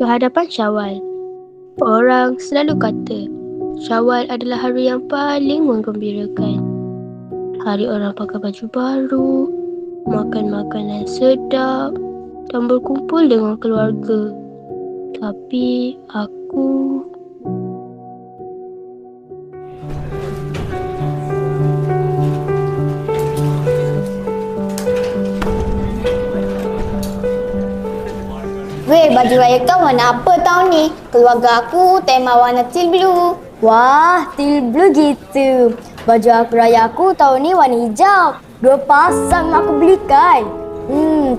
ke hadapan Syawal. Orang selalu kata Syawal adalah hari yang paling menggembirakan. Hari orang pakai baju baru, makan makanan sedap dan berkumpul dengan keluarga. Tapi aku... Weh, baju raya kau warna apa tahun ni? Keluarga aku tema warna teal blue. Wah, teal blue gitu. Baju aku raya aku tahun ni warna hijau. 2 pasang aku belikan.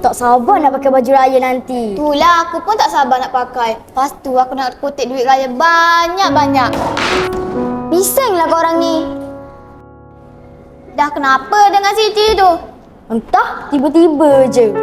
Tak sabar nak pakai baju raya nanti. Itulah, aku pun tak sabar nak pakai. Lepas tu aku nak kutip duit raya banyak-banyak. Bisinglah korang ni. Dah kenapa dengan Siti tu? Entah, tiba-tiba je.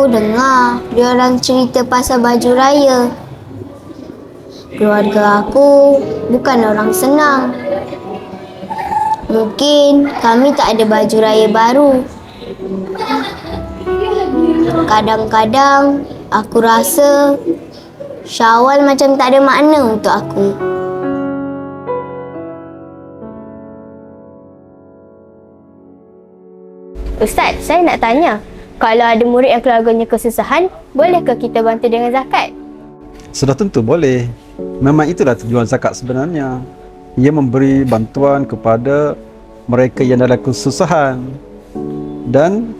Aku dengar dia orang cerita pasal baju raya. Keluarga aku bukan orang senang. Mungkin kami tak ada baju raya baru. Kadang-kadang aku rasa Syawal macam tak ada makna untuk aku. Ustaz, saya nak tanya. Kalau ada murid yang keluarganya kesusahan, bolehkah kita bantu dengan zakat? Sudah tentu boleh. Memang itulah tujuan zakat sebenarnya. Ia memberi bantuan kepada mereka yang dalam kesusahan. Dan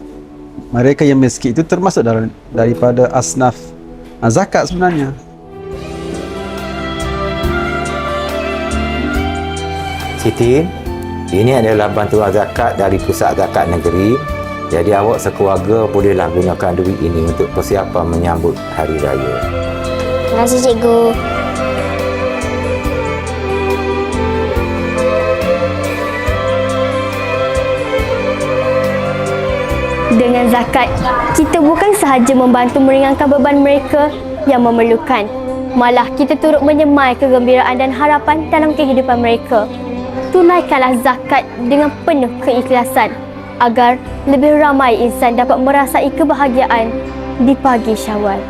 mereka yang miskin itu termasuk daripada asnaf zakat sebenarnya. Siti, ini adalah bantuan zakat dari Pusat Zakat Negeri. Jadi awak sekeluarga bolehlah gunakan duit ini untuk persiapan menyambut Hari Raya. Terima kasih, Cikgu. Dengan zakat, kita bukan sahaja membantu meringankan beban mereka yang memerlukan. Malah kita turut menyemai kegembiraan dan harapan dalam kehidupan mereka. Tunaikanlah zakat dengan penuh keikhlasan agar lebih ramai insan dapat merasai kebahagiaan di pagi Syawal.